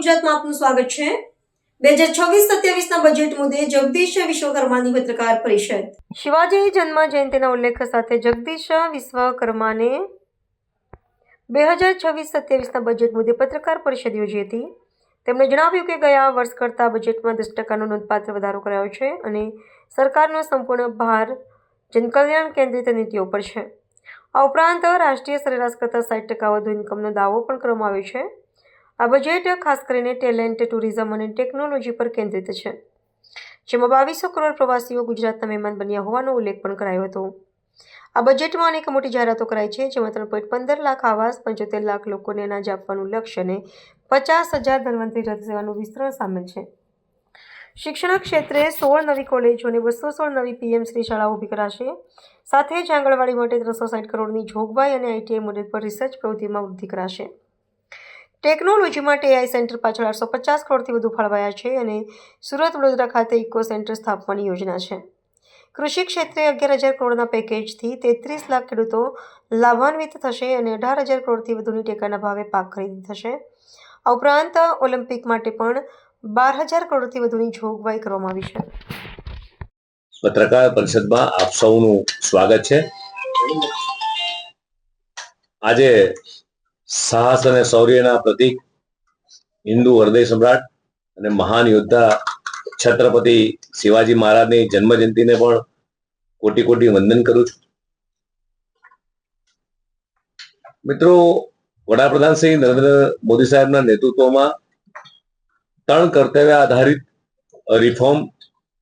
ગુજરાતમાં આપનું સ્વાગત છે। 2026-27ના બજેટ મુદ્દે જગદીશ વિશ્વકર્માની પત્રકાર પરિષદ। શિવાજી જન્મ જયંતિના ઉલ્લેખ સાથે જગદીશ વિશ્વકર્માને 2026-27ના બજેટ મુદ્દે પત્રકાર પરિષદ યોજી હતી। તેમણે જણાવ્યું કે ગયા વર્ષ કરતાં બજેટમાં 10%નો નોંધપાત્ર વધારો કરાયો છે અને સરકારનો સંપૂર્ણ ભાર જનકલ્યાણ કેન્દ્રિત નીતિઓ પર છે। આ ઉપરાંત રાષ્ટ્રીય સરેરાશ કરતાં 60% વધુ ઇન્કમનો દાવો પણ કરવામાં આવ્યો છે। આ બજેટ ખાસ કરીને ટેલેન્ટ, ટુરિઝમ અને ટેકનોલોજી પર કેન્દ્રિત છે, જેમાં 2200 કરોડ પ્રવાસીઓ ગુજરાતના મહેમાન બન્યા હોવાનો ઉલ્લેખ પણ કરાયો હતો। આ બજેટમાં અનેક મોટી જાહેરાતો કરાઈ છે, જેમાં 3.15 લાખ આવાસ, 75 લાખ લોકોને અનાજ આપવાનું લક્ષ્ય અને 50,000 ધન્વંતરી રથ સેવાનું વિસ્તરણ સામેલ છે। શિક્ષણ ક્ષેત્રે 16 નવી કોલેજો અને 216 નવી પીએમ શ્રી શાળાઓ ઊભી કરાશે। સાથે જ આંગણવાડી માટે 360 કરોડની જોગવાઈ અને આઈટીઆઈ મોડેલ પર રિસર્ચ પ્રવૃત્તિમાં વૃદ્ધિ કરાશે। ટેકનોલોજી માટે એઆઈ સેન્ટર પાછળ 850 કરોડથી વધુ ફાળવાયા છે અને સુરત, વડોદરા ખાતે ઇકો સેન્ટર સ્થાપવાની યોજના છે। કૃષિ ક્ષેત્રે 11,000 કરોડના પેકેજથી 33 લાખ ખેડૂતો લાભાન્વિત થશે અને 18,000 કરોડથી વધુની ટેકાના ભાવે પાક ખરીદી થશે। આ ઉપરાંત ઓલિમ્પિક માટે પણ 12,000 કરોડથી વધુની જોગવાઈ કરવામાં આવી છે। પત્રકાર પરિષદમાં આપ સૌનું સ્વાગત છે। આજે સાહસ અને શૌર્યના પ્રતીક, હિન્દુ હૃદય સમ્રાટ અને મહાન યોદ્ધા છત્રપતિ શિવાજી મહારાજની જન્મજયંતિને પણ કોટી કોટી વંદન કરું છું। મિત્રો, વડાપ્રધાન શ્રી નરેન્દ્ર મોદી સાહેબના નેતૃત્વમાં 3 કર્તવ્ય આધારિત રિફોર્મ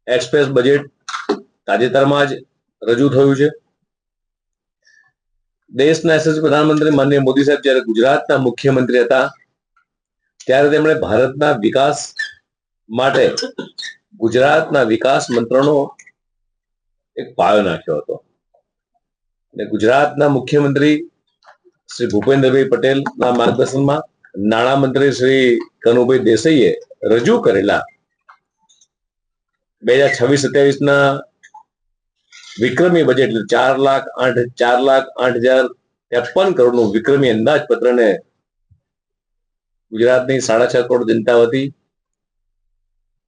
એક્સપ્રેસ બજેટ તાજેતરમાં જ રજૂ થયું છે। દેશના યશસ્વી પ્રધાનમંત્રી માનનીય મોદી સાહેબ જ્યારે ગુજરાતના મુખ્યમંત્રી હતા ત્યારે તેમણે ભારતના વિકાસ માટે ગુજરાતના વિકાસ મંત્રનો એક પાયો નાખ્યો હતો અને ગુજરાતના મુખ્યમંત્રી શ્રી ભૂપેન્દ્રભાઈ પટેલના માર્ગદર્શનમાં નાણામંત્રી શ્રી કનુભાઈ દેસાઈએ રજૂ કરેલા 2026-27ના વિક્રમી બજેટ 4,08,053 કરોડનું વિક્રમી અંદાજપત્રને ગુજરાતની 6.5 કરોડ જનતા વતી,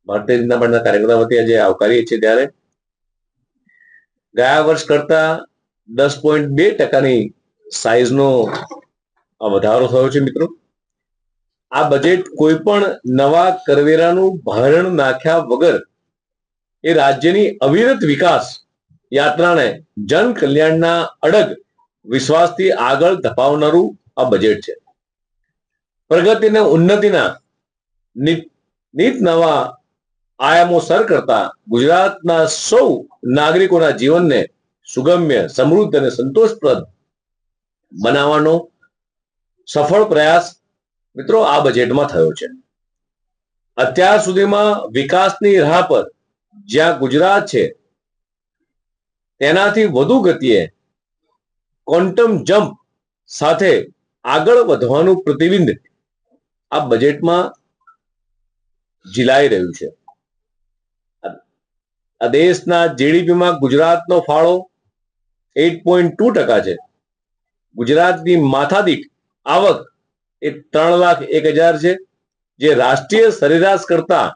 ભારતીય જનતા પાર્ટીના કાર્યકર્તા વતી આજે આવકારીએ છીએ। ત્યારે ગયા વર્ષ કરતા 10.2%ની સાઈઝનો વધારો થયો છે। મિત્રો, આ બજેટ કોઈ પણ નવા કરવેરાનું ભારણ નાખ્યા વગર એ રાજ્યની અવિરત વિકાસ યાત્રાને જન કલ્યાણના અડગ વિશ્વાસથી આગળ ધપાવનારું આ બજેટ છે। પ્રગતિ અને ઉન્નતિના નીત નવા આયામો સર કરતા ગુજરાતના સૌ નાગરિકોના જીવનને સુગમ્ય, સમૃદ્ધ અને સંતોષપ્રદ બનાવવાનો સફળ પ્રયાસ મિત્રો આ બજેટમાં થયો છે। અત્યાર સુધીમાં વિકાસની રાહ પર જ્યાં ગુજરાત છે તેનાથી વધુ ગતિએ ક્વોન્ટમ જમ્પ સાથે આગળ વધવાનું પ્રતિબિંબ આ બજેટમાં ઝીલાઈ રહ્યું છે। આ દેશના જીડીપીમાં ગુજરાતનો ફાળો 8.2% છે। ગુજરાતની માથાદીઠ આવક એ 3,01,000 છે, જે રાષ્ટ્રીય સરેરાશ કરતા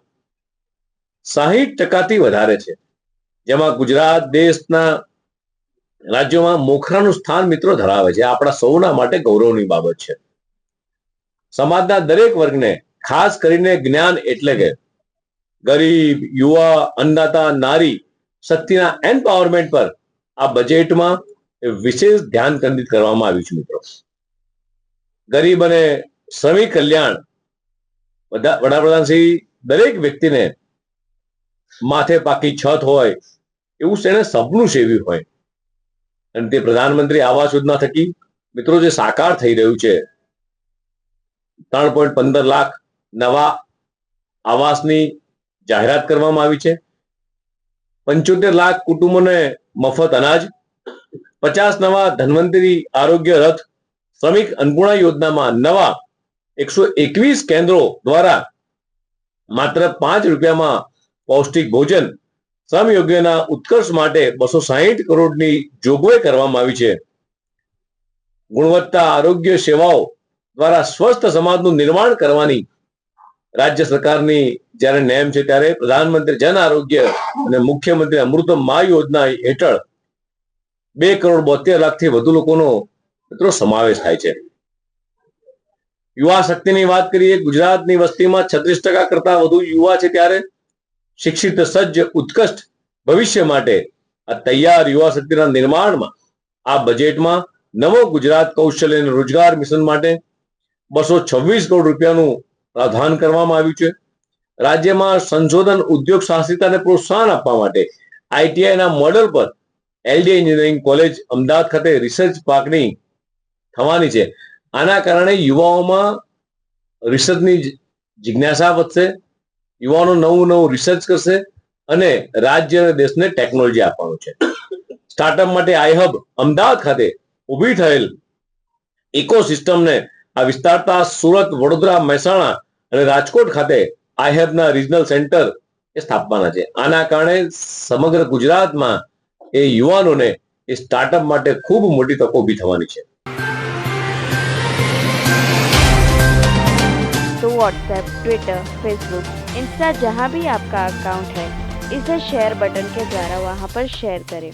60%થી વધારે છે, જેમાં ગુજરાત દેશના રાજ્યોમાં મોખરાનું સ્થાન મિત્રો ધરાવે છે। આપણા સૌના માટે ગૌરવની બાબત છે। સમાજના દરેક વર્ગને, ખાસ કરીને જ્ઞાન એટલે કે ગરીબ, યુવા, અન્નદાતા, નારી શક્તિના એમ્પાવરમેન્ટ પર આ બજેટમાં વિશેષ ધ્યાન કેન્દ્રિત કરવામાં આવ્યું છે। મિત્રો, ગરીબ અને શ્રમિક કલ્યાણ, વડાપ્રધાન શ્રી દરેક વ્યક્તિને માથે પાકી છત હોય એવું તેને સપનું સેવ્યું હોય અને તે પ્રધાનમંત્રી આવાસ યોજના થકી મિત્રો જે સાકાર થઈ રહ્યું છે, 3.15 લાખ નવા આવાસની જાહેરાત કરવામાં આવી છે। 75 લાખ કુટુંબોને મફત અનાજ, 50 નવા ધન્વંતરી આરોગ્ય રથ, શ્રમિક અન્નપૂર્ણા યોજનામાં નવા 121 કેન્દ્રો દ્વારા માત્ર 5 રૂપિયામાં પૌષ્ટિક ભોજન, શ્રમયોગ્યના ઉત્કર્ષ માટે 260 કરોડની જોગવાઈ કરવામાં આવી છે। ગુણવત્તા આરોગ્ય સેવાઓ દ્વારા સ્વસ્થ સમાજનું નિર્માણ કરવાની રાજ્ય સરકારની જ્યારે નેમ છે ત્યારે પ્રધાનમંત્રી જન આરોગ્ય અને મુખ્યમંત્રી અમૃતમ મા યોજના હેઠળ 2,72,00,000 થી વધુ લોકોનો મિત્રો સમાવેશ થાય છે. યુવા શક્તિની વાત કરીએ, ગુજરાતની વસ્તીમાં 36% કરતા વધુ યુવા છે, ત્યારે શિક્ષિત, સજ્જ, ઉત્કૃષ્ટ ભવિષ્ય માટે આ તૈયાર યુવા શક્તિના નિર્માણમાં આ બજેટમાં નવો ગુજરાત કૌશલ્ય અને રોજગાર મિશન માટે 226 કરોડ રૂપિયાનું પ્રાવધાન કરવામાં આવ્યું છે. રાજ્યમાં સંશોધન, ઉદ્યોગ સાહસિકતાને પ્રોત્સાહન આપવા માટે આઈટીઆઈના મોડેલ પર એલડી એન્જિનિયરિંગ કોલેજ અમદાવાદ ખાતે રિસર્ચ પાર્કની થવાની છે. આના કારણે યુવાઓમાં રિસર્ચની જિજ્ઞાસા વધશે, યુવાનો નવું રિસર્ચ કરશે અને રાજ્ય અને દેશને ટેકનોલોજી આપવાનું છે. સ્ટાર્ટઅપ માટે આઈહબ અમદાવાદ ખાતે ઊભી થયેલ ઇકોસિસ્ટમને આ વિસ્તારતા સુરત, વડોદરા, મહેસાણા અને રાજકોટ ખાતે આઈહબના રિજનલ સેન્ટર સ્થાપવાના છે. આના કારણે સમગ્ર ગુજરાતમાં એ યુવાનોને એ સ્ટાર્ટઅપ માટે ખૂબ મોટી તકો ઊભી થવાની છે. तो व्हाट्सएप, ट्विटर, फेसबुक, इंस्टा जहाँ भी आपका अकाउंट है, इसे शेयर बटन के द्वारा वहाँ पर शेयर करें